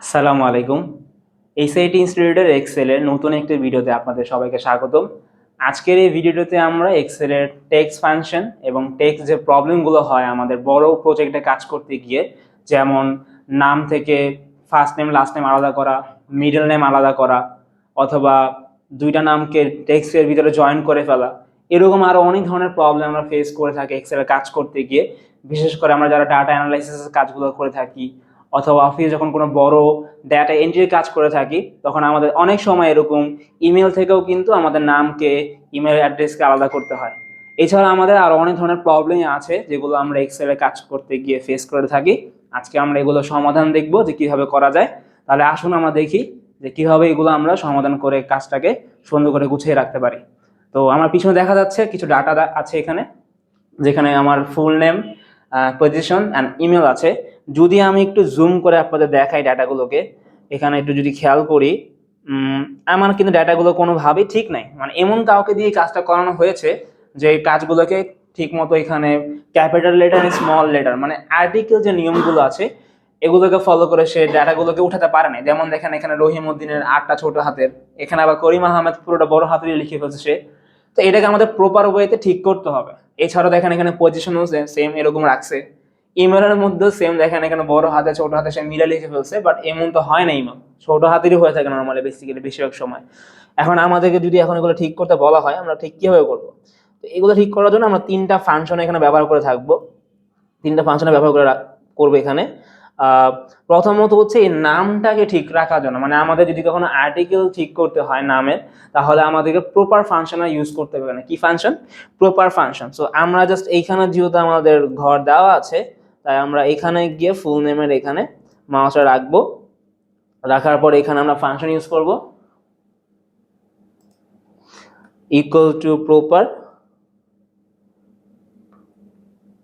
আসসালামু আলাইকুম। এইচআইটি ইনস্টিটিউটের এক্সেলের নতুন একটি ভিডিওতে আপনাদের সবাইকে স্বাগতম। আজকের এই ভিডিওতে আমরা এক্সেলের টেক্সট ফাংশন এবং টেক্সট যে প্রবলেমগুলো হয় আমাদের বড় প্রজেক্টে কাজ করতে গিয়ে, যেমন নাম থেকে ফার্স্ট নেম লাস্ট নেম আলাদা করা, মিডল নেম আলাদা করা, অথবা দুইটা নামকে টেক্সটের ভিতরে জয়েন করে ফেলা, এরকম আরও অনেক ধরনের প্রবলেম আমরা ফেস করে থাকি এক্সেলের কাজ করতে গিয়ে। বিশেষ করে আমরা যারা ডাটা অ্যানালাইসিসের কাজগুলো করে থাকি অথবা অফিসে যখন কোনো বড় ডেটা এন্ট্রির কাজ করে থাকি, তখন আমাদের অনেক সময় এরকম ইমেল থেকেও কিন্তু আমাদের নামকে, ইমেল অ্যাড্রেসকে আলাদা করতে হয়। এছাড়া আমাদের আরো অনেক ধরনের প্রবলেম আছে যেগুলো আমরা এক্সেলে কাজ করতে গিয়ে ফেস করে থাকি। আজকে আমরা এগুলো সমাধান দেখব যে কিভাবে করা যায়। তাহলে আসুন আমরা দেখি যে কিভাবে এগুলো আমরা সমাধান করে কাজটাকে সুন্দর করে গুছিয়ে রাখতে পারি। তো আমার পিছনে দেখা যাচ্ছে কিছু ডাটা আছে এখানে, যেখানে আমার full name, position and email আছে। যদি আমি একটু জুম করে আপনাদের দেখাই ডাটাগুলোকে, এখানে একটু যদি খেয়াল করি, আমার কিন্তু ডাটাগুলো কোনোভাবেই ঠিক নাই। মানে এমন কাউকে দিয়ে কাজটা করানো হয়েছে যে কাজগুলোকে ঠিক মতো এখানে ক্যাপিটাল লেটার স্মল লেটার মানে আর্টিকেল যে নিয়মগুলো আছে এগুলোকে ফলো করে সে ডাটাগুলোকে উঠাতে পারে না। যেমন দেখেন এখানে রহিম উদ্দিনের আটটা ছোট হাতের, এখানে আবার করিম আহমেদ পুরোটা বড় হাতেরই লিখে ফেলছে সে। তো এটাকে আমাদের প্রপার ওয়েতে ঠিক করতে হবে। এছাড়াও দেখেন এখানে পজিশনও সেম এরকম রাখছে, ইমেলের মধ্যেও সেম দেখেন এখানে বড় হাতে ছোট হাতে সে মিলে লিখে ফেলছে, বাট এমন তো হয় না, ইমেল ছোট হাতেরই হয়ে থাকে নর্মালি বেসিক্যালি বেশিরভাগ সময়। এখন আমাদেরকে যদি এখন এগুলো ঠিক করতে বলা হয় আমরা ঠিক কিভাবে করবো? তো এগুলো ঠিক করার জন্য আমরা তিনটা ফাংশন এখানে ব্যবহার করে থাকবো, তিনটা ফাংশনে ব্যবহার করে করবো এখানে। প্রথমত হচ্ছে এই নামটাকে ঠিক রাখার জন্য, মানে আমাদের যদি কখনো আর্টিকেল ঠিক করতে হয় নামের, তাহলে আমাদেরকে প্রপার ফাংশন ইউজ করতে হবে। না কি ফাংশন? Proper function. সো আমরা জাস্ট এইখানে যেহেতু আমাদের ঘর দেওয়া আছে, তাই আমরা এখানে গিয়ে ফুল নেমের এখানে মাউসটা রাখবো। রাখার পর এখানে আমরা ফাংশন ইউজ করব ইকুয়াল টু প্রপার।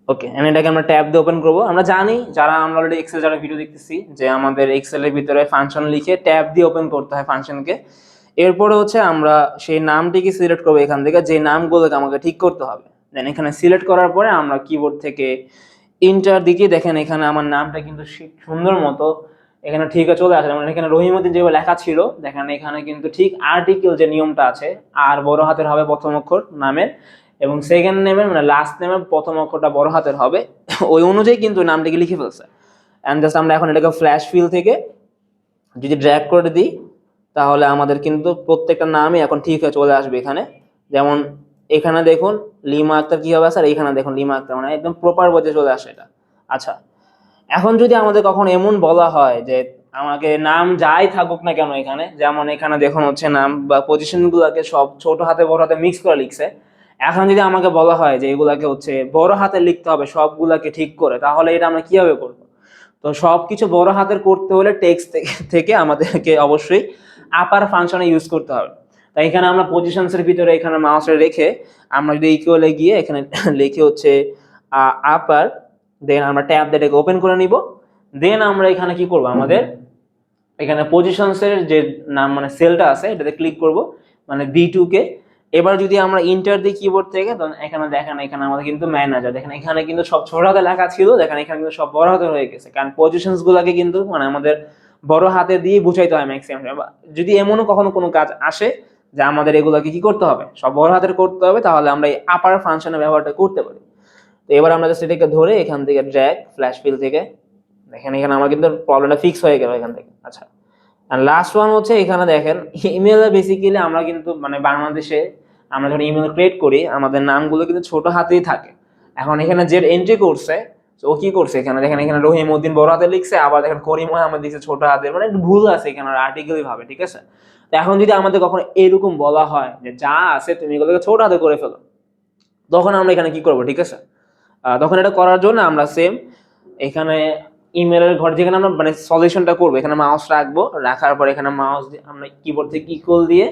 ওকে, আমি এটাকে আমরা ট্যাব দিয়ে ওপেন করবো। আমরা জানি যারা আমরা অলরেডি এক্সেল যারা ভিডিও দেখতেছি যে আমাদের এক্সেলের ভিতরে ফাংশন লিখে ট্যাব দিয়ে ওপেন করতে হয় ফাংশনকে। এরপরে হচ্ছে আমরা সেই নামটিকে সিলেক্ট করবো এখান থেকে, যে নামগুলোকে আমাকে ঠিক করতে হবে। দেন এখানে সিলেক্ট করার পরে আমরা কিবোর্ড থেকে ইন্টার দিকে দেখেন এখানে আমার নামটা কিন্তু সুন্দর মতো এখানে ঠিক চলে আসে। মানে এখানে রহিমউদ্দিন যেভাবে লেখা ছিল দেখেন এখানে কিন্তু ঠিক আর্টিকেল যে নিয়মটা আছে, আর বড় হাতের হবে প্রথম অক্ষর নামের, এবং সেকেন্ড নেমের মানে লাস্ট নেমের প্রথম অক্ষরটা বড় হাতের হবে, ওই অনুযায়ী কিন্তু নামটিকে লিখে ফেলছে। অ্যান্ড জাস্ট আমরা এখন এটাকে ফ্ল্যাশ ফিল থেকে যদি ড্র্যাগ করে দিই, তাহলে আমাদের কিন্তু প্রত্যেকটা নামই এখন ঠিক হয়ে চলে আসবে এখানে। যেমন এখানে দেখুন লিমা আক্তার কি হবে, স্যার এখানে দেখুন লিমা আক্তার, মানে একদম প্রপার ওয়েতে চলে আসে এটা। আচ্ছা, এখন যদি আমাদের কখন এমন বলা হয় যে আমাকে নাম যাই থাকুক না কেন এখানে, যেমন এখানে দেখুন হচ্ছে নাম বা পজিশন গুলাকে সব ছোট হাতে বড় হাতে মিক্স করে লিখছে। এখন যদি আমাকে বলা হয় যে এগুলাকে হচ্ছে বড় হাতে লিখতে হবে সবগুলাকে ঠিক করে, তাহলে এটা আমরা কিভাবে করবো? তো সবকিছু বড় হাতের করতে হলে টেক্সট থেকে আমাদেরকে অবশ্যই আপার ফাংশনে ইউজ করতে হবে। তাই এখানে আমরা পজিশনসের ভিতরে এখানে মাউসে রেখে আমরা যদি ইকুয়ালে গিয়ে এখানে লিখে হচ্ছে আপার, দেন আমরা ট্যাব দিয়ে এটাকে ওপেন করে নিব। দেন আমরা এখানে কি করব, আমাদের এখানে পজিশনসের যে নাম মানে সেলটা আছে এটাতে ক্লিক করব, মানে B2 কে। এবার যদি আমরা ইন্টার দিই কিবোর্ড থেকে, তখন এখানে দেখেন এখানে আমাদের কিন্তু ম্যানেজার, দেখেন এখানে কিন্তু সব ছোট হাতে লেখা ছিল, দেখেন এখানে কিন্তু সব বড় হাতে হয়ে গেছে, কারণ পজিশনস গুলাকে কিন্তু মানে আমাদের বড় হাতে দিয়ে বুঝাইতে হয় ম্যাক্সিমাম। যদি এমনও কখনো কোনো কাজ আসে যে আমাদের এগুলাকে কি করতে হবে, সব বড় হাতের করতে হবে, তাহলে আমরা এই আপার ফাংশনের ব্যবহারটা করতে পারি। তো এবার আমরা জাস্ট এটাকে ধরে এখান থেকে ড্র্যাগ ফ্ল্যাশ ফিল থেকে দেখেন এখানে আমার কিন্তু প্রবলেমটা ফিক্স হয়ে গেল এখান থেকে। আচ্ছা, আর লাস্ট ওয়ান হচ্ছে এখানে দেখেন ইমেলে বেসিক্যালি আমরা কিন্তু মানে বাংলাদেশে আমরা যখন ইমেল ক্রিয়েট করি আমাদের নামগুলো কিন্তু ছোট হাতেই থাকে। এখন এখানে যে এন্ট্রি করছে ও কি করছে, এখানে দেখেন এখানে রহিম উদ্দিন বড় হাতে লিখছে, আবার দেখেন করিম আহমেদ লিখছে ছোট হাতে, মানে একটু ভুল আছে এখানে আর্টিকেলই ভাবে, ঠিক আছে? তো এখন যদি আমাদের কখনো এরকম বলা হয় যে যা আছে তুমি এগুলোকে ছোট হাতে করে ফেলো, তখন আমরা এখানে কি করবো, ঠিক আছে? তখন এটা করার জন্য আমরা সেম এখানে ইমেলের ঘর যেখানে আমরা মানে সলিউশনটা করবো এখানে মাউস রাখবো, রাখার পর এখানে মাউস আমরা কিবোর্ড থেকে ইকুয়াল দিয়ে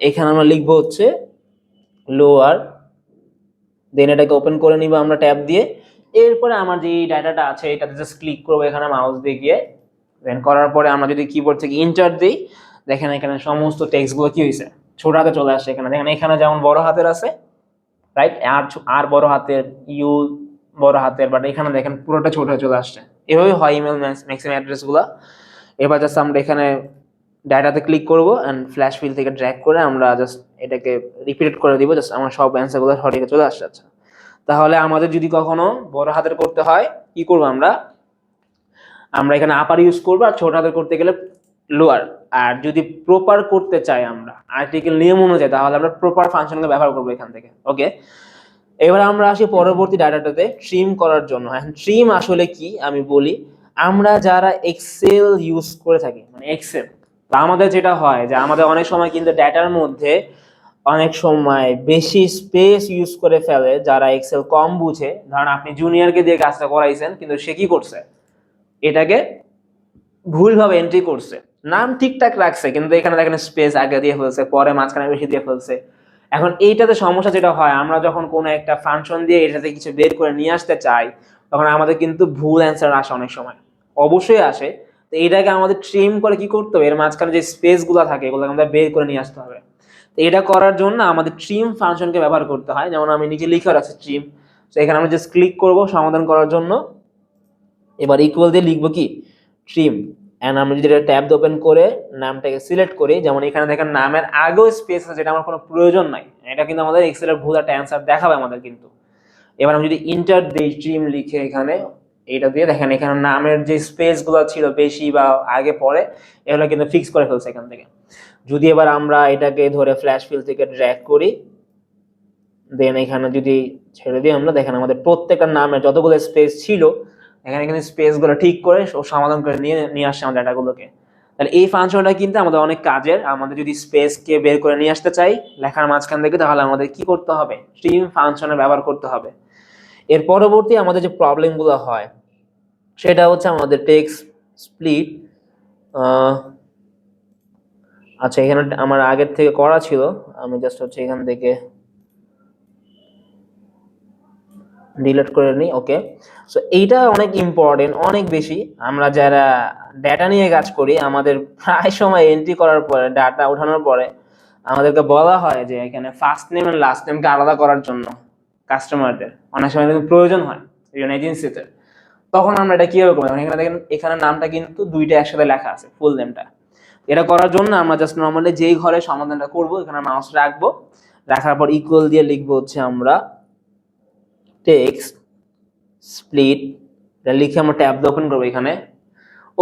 এখানে আমরা লিখবো হচ্ছে লোয়ার, দেন এটাকে ওপেন করে নিব আমরা ট্যাব দিয়ে। এরপরে আমার যে ডাটাটা আছে এটাতে জাস্ট ক্লিক করবো এখানে মাউস দিয়ে গিয়ে, দেন করার পরে আমরা যদি কিবোর্ড থেকে ইন্টার দিই, দেখেন এখানে সমস্ত টেক্সট গুলো কি হয়েছে ছোট হাতে চলে আসছে। এখানে দেখেন এখানে যেমন বড় হাতের আছে, রাইট, আর বড় হাতের, ইউ বড় হাতের, বাট এখানে দেখেন পুরোটা ছোট হয়ে চলে আসছে। এভাবে হয় ইমেল ম্যাক্সিমাম অ্যাড্রেস গুলা। এবার জাস্ট আমরা এখানে ডাটাতে ক্লিক করব অ্যান্ড ফ্ল্যাশ ফিল থেকে ড্র্যাগ করে আমরা জাস্ট এটাকে রিপিট করে দিব, জাস্ট আমার সব অ্যান্সারগুলো সঠিক চলে আসছে। আচ্ছা, তাহলে আমাদের যদি কখনো বড় হাতের করতে হয় কি করবো আমরা এখানে আপার ইউজ করবো, আর ছোট হাতের করতে গেলে লোয়ার। আর যদি প্রপার করতে চাই আমরা আর্টিকেল নিয়ম অনুযায়ী, তাহলে আমরা প্রপার ফাংশনকে ব্যবহার করবো এখান থেকে। ওকে, এবার আমরা আসি পরবর্তী ডাটাটাতে ট্রিম করার জন্য। হ্যাঁ, ট্রিম আসলে কি আমি বলি। আমরা যারা এক্সেল ইউজ করে থাকি, মানে এক্সেল, আমাদের যেটা হয় যে আমাদের অনেক সময় কিন্তু ডেটার মধ্যে অনেক সময় বেশি স্পেস ইউজ করে ফেলে যারা এক্সেল কম বুঝে। ধরেন আপনি জুনিয়রকে দিয়ে কাজটা করাইছেন, কিন্তু সে কি করছে, এটাকে ভুলভাবে এন্ট্রি করছে, নাম ঠিকঠাক রাখছে কিন্তু এখানে দেখেন স্পেস আগে দিয়ে ফেলছে, পরে মাঝখানে বেশি দিয়ে ফেলছে। এখন এইটাতে সমস্যা যেটা হয়, আমরা যখন কোনো একটা ফাংশন দিয়ে এটাতে কিছু বের করে নিয়ে আসতে চাই, তখন আমাদের কিন্তু ভুল অ্যান্সার আসে, অনেক সময় অবশ্যই আসে। তো এইটাকে আমাদের ট্রিম করে কি করতে হবে, এর মাঝখানে যে স্পেস গুলো থাকে এগুলো আমাদের বের করে নিয়ে আসতে হবে। তো এটা করার জন্য আমাদের ট্রিম ফাংশনকে ব্যবহার করতে হয়। যেমন আমি নিচে লিখে রাখছি ট্রিম, তো এখানে আমরা জাস্ট ক্লিক করব সমাধান করার জন্য। এবার ইকুয়াল দিয়ে লিখবো কি ট্রিম, এন্ড আমরা যদি এটা ট্যাব ওপেন করে নামটাকে সিলেক্ট করি, যেমন এখানে দেখেন নামের আগেও স্পেস আছে যেটা আমার কোনো প্রয়োজন নাই, এটা কিন্তু আমাদের এক্সেলের ভুল একটা অ্যান্সার দেখাবে আমাদের কিন্তু। এবার আমি যদি ইন্টার দিই ট্রিম লিখে এখানে এটা দিয়ে, দেখেন এখানে নামের যে স্পেস গুলো ছিল বেশি বা আগে পরে এগুলো কিন্তু ফিক্স করে ফেলছে এখান থেকে। যদি এবার আমরা এটাকে ধরে ফ্ল্যাশ ফিল থেকে ড্র্যাগ করি, দেন এখানে যদি ছেড়ে দিই আমরা, দেখেন আমাদের প্রত্যেকটা নামের যতগুলো স্পেস ছিল এখানে কিন্তু স্পেস গুলো ঠিক করে ও সমাধান করে নিয়ে আসছে আমাদের ডাটাগুলোকে। তাহলে এই ফাংশনটা কিন্তু আমাদের অনেক কাজের। আমাদের যদি স্পেস কে বের করে নিয়ে আসতে চাই লেখার মাঝখান থেকে, তাহলে আমাদের কি করতে হবে, ট্রিম ফাংশনের ব্যবহার করতে হবে। এর পরবর্তী আমাদের যে প্রবলেম গুলো হয় সেটা হচ্ছে আমাদের টেক্সট স্প্লিট। আচ্ছা, এখানে আমার আগের থেকে করা ছিল, আমি জাস্ট হচ্ছে এখান থেকে ডিলিট করে নিই। ওকে, সো এইটা অনেক ইম্পর্টেন্ট, অনেক বেশি। আমরা যারা ডেটা নিয়ে কাজ করি আমাদের প্রায় সময় এন্ট্রি করার পরে, ডাটা ওঠানোর পরে আমাদেরকে বলা হয় যে এখানে ফার্স্ট নেম এন্ড লাস্ট নেমকে আলাদা করার জন্য কাস্টমারদের অনেক সময় কিন্তু প্রয়োজন হয় এজেন্সিতে। তখন আমরা এটা কিভাবে করবো, এখানে দেখেন এখানে নামটা কিন্তু দুইটা একসাথে লেখা আছে, ফুল নেমটা। এটা করার জন্য আমরা জাস্ট নর্মালি যেই ঘরে সমাধানটা করবো এখানে মাউস রাখবো, রাখার পর ইকুয়াল দিয়ে লিখবো হচ্ছে আমরা টেক্সট স্প্লিট, এটা লিখে আমরা ট্যাব ওপেন করবো। এখানে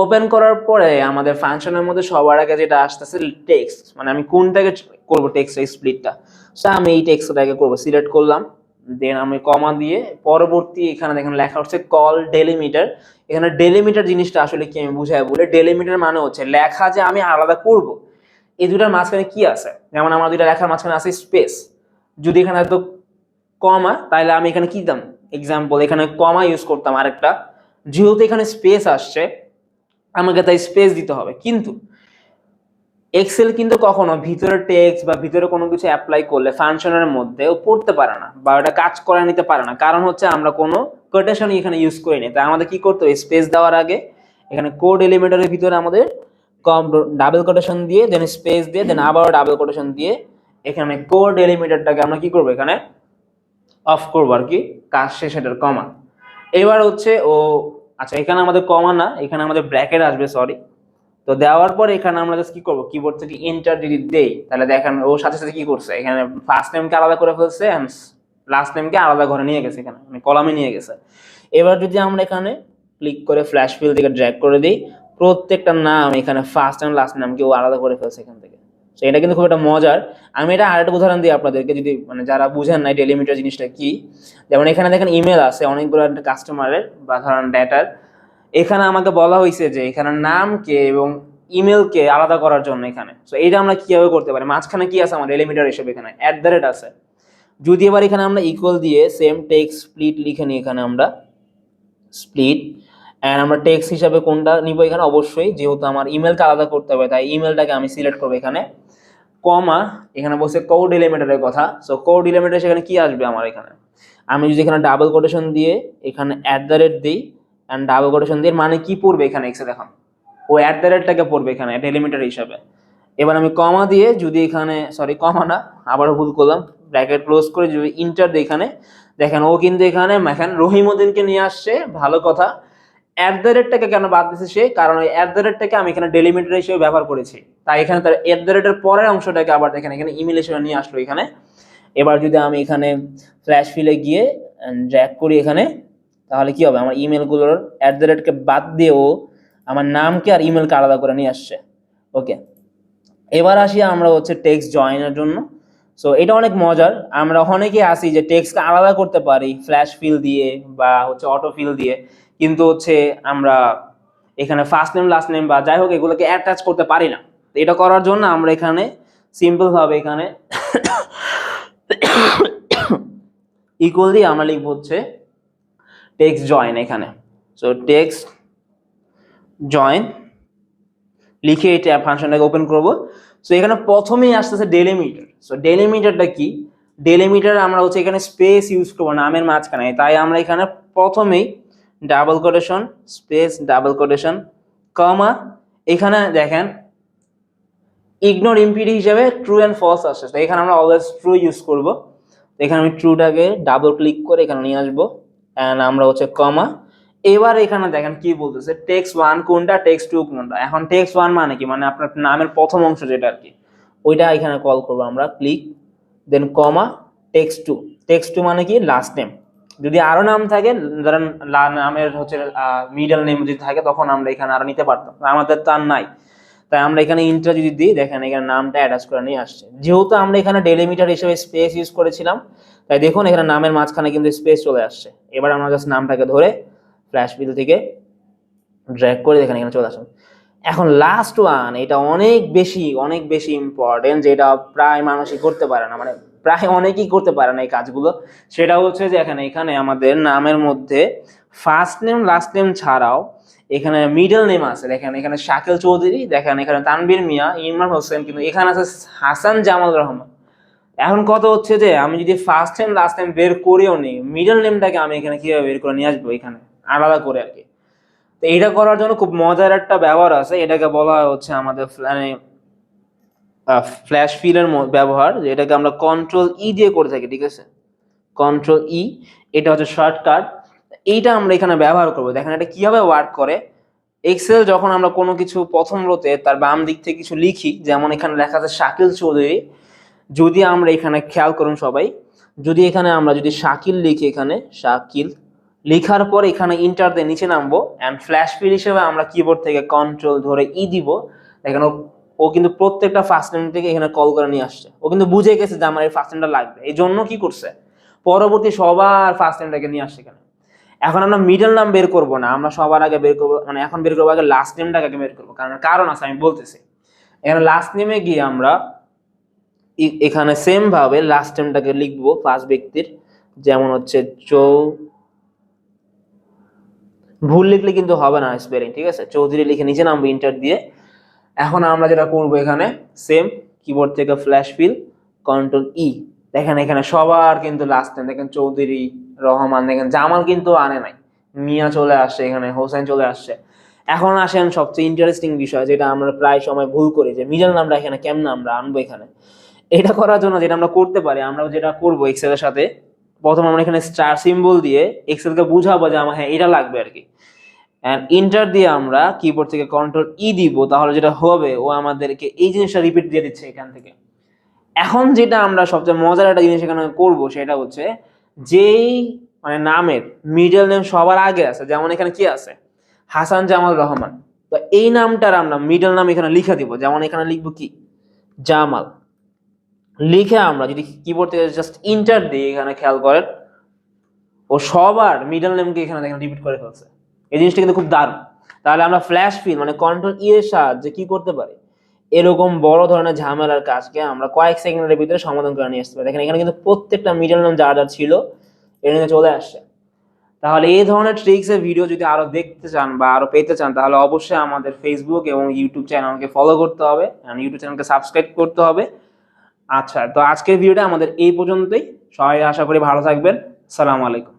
ওপেন করার পরে আমাদের ফাংশনের মধ্যে সবার আগে যেটা আসতেছে টেক্সট, মানে আমি কোনটাকে করবো টেক্সট এই স্প্লিটটা, সো আমি এই টেক্সটটাকে করবো, সিলেক্ট করলাম, দেন আমি কমা দিয়ে পরবর্তী এখানে দেখেন লেখা হচ্ছে কল ডেলিমিটার। এখানে ডেলিমিটার জিনিসটা আসলে কি আমি বুঝাই বলে, ডেলিমিটার মানে হচ্ছে লেখা যে আমি আলাদা করব, এই দুটার মাঝখানে কি আছে, যেমন আমার দুইটা লেখার মাঝখানে আছে স্পেস, যদি এখানে তো কমা তাহলে আমি এখানে কি দিতাম, এক্সাম্পল এখানে কমা ইউজ করতাম আরেকটা, যেহেতু এখানে স্পেস আসছে আমাকে তাই স্পেস দিতে হবে। কিন্তু এক্সেল কিন্তু কখনো ভিতরে টেক্সট বা ভিতরে কোনো কিছু অ্যাপ্লাই করলে ফাংশনের মধ্যে ও পড়তে পারে না বা ওটা কাজ করে নিতে পারে না, কারণ হচ্ছে আমরা কোনো কোটেশন এখানে ইউজ করিনি। তাই আমাদের কি করতে হবে, স্পেস দেওয়ার আগে এখানে কোড এলিমেন্টারের ভিতরে আমাদের ডাবল কোটেশন দিয়ে, দেন স্পেস দিয়ে, দেন আবার ডাবল কোটেশন দিয়ে এখানে কোড এলিমেন্টারটাকে আমরা কি করবো, এখানে অফ করবো আর কি, কাজ শেষ, এটার কমা। এবার হচ্ছে ও আচ্ছা, এখানে আমাদের কমা না, এখানে আমাদের ব্র্যাকেট আসবে, সরি। তো দেওয়ার পর এখানে আমরা জাস্ট কি করবো, কিবোর্ড থেকে এন্টার যদি দেই, তাহলে দেখেন ওর সাথে সাথে কি করছে, এখানে ফার্স্ট নেমকে আলাদা করে ফেলছে এন্ড লাস্ট নেমকে আলাদা ঘরে নিয়ে গেছে, এখানে মানে কলামে নিয়ে গেছে। এবার যদি আমরা এখানে ক্লিক করে ফ্ল্যাশ ফিল থেকে ড্র্যাগ করে দিই, প্রত্যেকটা নাম এখানে ফার্স্ট এন্ড লাস্ট নামকে ও আলাদা করে ফেলছে এখান থেকে। তো এটা কিন্তু খুব একটা মজার। আমি এটা আরেকটা উদাহরণ দিই আপনাদেরকে, যদি মানে যারা বুঝেন নাই ডেলিমিটার জিনিসটা কি। যেমন এখানে দেখেন ইমেল আছে অনেকগুলো কাস্টমারের বা ধরেন ডেটার, এখানে আমাকে বলা হয়েছে যে এখানে নামকে এবং ইমেলকে আলাদা করার জন্য এখানে। সো এইটা আমরা কিভাবে করতে পারি, মাঝখানে কি আছে আমার ডেলিমিটার হিসেবে এখানে @ আছে। যদি এবার এখানে আমরা ইকুয়াল দিয়ে সেম টেক্সট স্প্লিট লিখে নিই, এখানে আমরা স্প্লিট এন্ড আমরা টেক্সট হিসাবে কোনটা নিব, এখানে অবশ্যই যেহেতু আমার ইমেলকে আলাদা করতে হবে তাই ইমেলটাকে আমি সিলেক্ট করবো এখানে, কমা এখানে বলছে কোড এলিমেন্টারের কথা। সো কোড এলিমেন্টার সেখানে কি আসবে আমার এখানে, আমি যদি এখানে ডাবল কোটেশন দিয়ে এখানে @ দিই এন্ড ডাবল কোটেশন দিয়ে, মানে কি পড়বে এখানে এক্সে দেখুন ও @টাকে পড়বে এখানে ডেলিমিটার হিসাবে। এবার আমি কমা দিয়ে যদি এখানে, সরি কমা না, আবারও ভুল করলাম, ব্র্যাকেট ক্লোজ করে যদি ইন্টার দিই এখানে, দেখেন ও কিন্তু এখানে রহিমউদ্দিনকে নিয়ে আসছে, ভালো কথা। অ্যাট দ্য রেটটাকে কেন বাদ দিচ্ছে সে, কারণ ওই অ্যাট দ্য রেটটাকে আমি এখানে ডেলিমিটার হিসেবে ব্যবহার করেছি, তাই এখানে তার অ্যাট দ্য রেটের পরের অংশটাকে আবার দেখেন এখানে ইমেল হিসেবে নিয়ে আসলো এখানে। এবার যদি আমি এখানে ফ্ল্যাশ ফিলে গিয়ে ড্র্যাগ করি এখানে, তাহলে কি হবে, আমার ইমেলগুলোর অ্যাট দ্য রেটকে বাদ দিয়েও আমার নামকে আর ইমেলকে আলাদা করে নিয়ে আসছে। ওকে, এবার আসি আমরা হচ্ছে টেক্সট জয়েনের জন্য। সো এটা অনেক মজার, আমরা অনেকে আসি যে টেক্সটকে আলাদা করতে পারি ফ্ল্যাশ ফিল দিয়ে বা হচ্ছে অটো ফিল দিয়ে, কিন্তু হচ্ছে আমরা এখানে ফার্স্ট নেম লাস্ট নেম বা যাই হোক এগুলোকে অ্যাটাচ করতে পারি না। তো এটা করার জন্য আমরা এখানে সিম্পল ভাবে এখানে ইকুয়াল দিয়ে আমরা লিখবো হচ্ছে টেক্সট জয়েন এখানে। সো টেক্সট জয়েন লিখে এই ট্যাব ফাংশনটাকে ওপেন করবো। সো এখানে প্রথমেই আসতেছে ডেলিমিটার। সো ডেলিমিটারটা কি, ডেলিমিটার আমরা হচ্ছে এখানে স্পেস ইউজ করবো নামের মাঝখানে, তাই আমরা এখানে প্রথমেই double quotation space double quotation comma, এখানে দেখেন ইগনোর ইম্পিডি হিসেবে ট্রু অ্যান্ড ফলস আসছে, তো এখানে আমরা অলওয়েজ ট্রু ইউজ করবো। এখানে আমি ট্রুটাকে ডাবল ক্লিক করে এখানে নিয়ে আসবো অ্যান্ড আমরা হচ্ছে কমা। এবার এখানে দেখেন কি বলতেছে টেক্সট 1 কোনটা টেক্সট 2 কোনটা। এখন টেক্সট 1 মানে কি, মানে আপনার নামের প্রথম অংশ যেটা আর কি, ওইটা এখানে কল করবো আমরা, ক্লিক দেন কমা টেক্সট 2। টেক্সট 2 মানে কি লাস্ট নেম, যদি আরো নাম থাকে ধরেন নামের হচ্ছে মিডল নেম যদি থাকে তখন আমরা এখানে আরো নিতে পারতাম, আমাদের তার নাই, তাই আমরা এখানে ইন্টার যদি দিই দেখেন এখানে নামটা অ্যাটাচ করে নিয়ে আসছে। যেহেতু আমরা এখানে ডেলিমিটার হিসেবে স্পেস ইউজ করেছিলাম, তাই দেখুন এখানে নামের মাঝখানে কিন্তু স্পেস চলে আসছে। এবার আমরা জাস্ট নামটাকে ধরে ফ্ল্যাশ ফিল থেকে ড্র্যাগ করে দেখেন এখানে চলে আসুন। এখন লাস্ট ওয়ান, এটা অনেক বেশি ইম্পর্টেন্ট, যেটা প্রায় মানুষই করতে পারে না, মানে প্রায় অনেকেই করতে পারে না এই কাজগুলো। সেটা হচ্ছে যে এখানে আমাদের নামের মধ্যে ফার্স্ট নেম লাস্ট নেম ছাড়াও এখানে মিডল নেম আছে। দেখেন এখানে শাকিল চৌধুরী, দেখেন এখানে তানবীর মিয়া, ইমরান হোসেন, কিন্তু এখানে আছে হাসান জামাল রহমান। এখন কত হচ্ছে যে আমি যদি ফার্স্ট নেম লাস্ট নেম বের করেও নিই, মিডল নেমটাকে আমি এখানে কিভাবে বের করে নিয়ে আসবো এখানে আলাদা করে আর কি। তো এটা করার জন্য খুব মজার একটা ব্যবহার আছে, এটাকে বলা হচ্ছে আমাদের ফ্ল্যাশ ফিলের ব্যবহার, এটাকে আমরা কন্ট্রোল ই দিয়ে করে থাকি, ঠিক আছে, কন্ট্রোল ই, এটা হচ্ছে শর্টকাট। এইটা আমরা এখানে ব্যবহার করবো। দেখেন এটা কিভাবে ওয়ার্ক করে। এক্সেল যখন আমরা কোনো কিছু প্রথম রোতে তার বাম দিক থেকে কিছু লিখি, যেমন এখানে লেখা আছে শাকিল চৌধুরী, যদি আমরা এখানে খেয়াল করুন সবাই, যদি এখানে আমরা যদি শাকিল লিখি, এখানে শাকিল লেখার পর এখানে ইন্টার দিয়ে নিচে নামবো অ্যান্ড ফ্ল্যাশ ফিল হিসেবে আমরা কিবোর্ড থেকে কন্ট্রোল ধরে ই দিব, দেখেন ও কিন্তু প্রত্যেকটা ফার্স্ট নেম থেকে এখানে কল করে নিয়ে আসছে। ও কিন্তু বুঝে গেছে যে আমার এই ফার্স্ট নেমটা লাগবে, এই জন্য কি করছে পরবর্তী সবার ফার্স্ট নেমটাকে নিয়ে আসছে এখানে। এখন আমরা মিডল নাম বের করবো না, আমরা সবার আগে বের করবো, মানে এখন বের করবো আগে লাস্ট নেমটাকে আগে বের করবো, কারণ আছে আমি বলতেছি। এখানে লাস্ট নেমে গিয়ে আমরা এখানে সেম ভাবে লাস্ট নেমটাকে লিখবো ফার্স্ট ব্যক্তির, যেমন হচ্ছে ভুল লিখলে কিন্তু হবে না স্পেলিং, ঠিক আছে, চৌধুরী লিখে নিচে নামবো ইন্টার দিয়ে। এখন আমরা যেটা করবো এখানে সেম কিবোর্ড থেকে ফ্ল্যাশ ফিল কন্ট্রোল ই, দেখেন এখানে সবার কিন্তু লাস্ট নেম, দেখেন চৌধুরী রহমান, দেখেন জামাল কিন্তু আনে নাই, মিয়া চলে আসছে, এখানে হোসেন চলে আসছে। এখন আসেন সবচেয়ে ইন্টারেস্টিং বিষয়, যেটা আমরা প্রায় সময় ভুল করি, যে মিডল নামটা এখানে কেমন আমরা আনবো এখানে। এটা করার জন্য যেটা আমরা করতে পারি, আমরা যেটা করবো এক্সেলের সাথে, প্রথম আমরা এখানে স্টার সিম্বল দিয়ে এক্সেলকে বুঝাবো যে আমার হ্যাঁ এটা লাগবে আর কি, এন্ড ইন্টার দিয়ে আমরা কিবোর্ড থেকে কন্ট্রোল ই দিব, তাহলে যেটা হবে ও আমাদেরকে এই জিনিসটা রিপিট দিয়ে দিচ্ছে এখান থেকে। এখন যেটা আমরা সবচেয়ে মজার একটা জিনিস এখানে করবো, সেটা হচ্ছে যেই মানে নামের মিডল নেম সবার আগে আছে, যেমন এখানে কি আছে হাসান জামাল রহমান, তো এই নামটার আমরা মিডল নাম এখানে লিখে দিব, যেমন এখানে লিখবো কি জামাল, লিখে আমরা যদি কিবোর্ড থেকে জাস্ট ইন্টার দিই, এখানে খেয়াল করেন ও সবার মিডল নেমকে এখানে দেখেন রিপিট করে ফেলছে। এই জিনিসটা কিন্তু খুব দারুণ। তাহলে আমরা ফ্ল্যাশ ফিল মানে কন্ট্রোল ই এর সাহায্যে কি করতে পারি, এরকম বড় ধরনের ঝামেলার কাজকে আমরা কয়েক সেকেন্ডের ভিতরে সমাধান করে নিয়ে আসতে পারি। দেখেন এখানে কিন্তু প্রত্যেকটা মিডল নেম যা যা ছিল এর নিয়ে চলে আসছে। তাহলে এই ধরনের ট্রিক্সের ভিডিও যদি আরো দেখতে চান বা আরো পেতে চান, তাহলে অবশ্যই আমাদের ফেসবুক এবং ইউটিউব চ্যানেলকে ফলো করতে হবে, ইউটিউব চ্যানেলকে সাবস্ক্রাইব করতে হবে। আচ্ছা, তো আজকের ভিডিওটা আমাদের এই পর্যন্তই। সবাই আশা করি ভালো থাকবেন। আসসালামু আলাইকুম।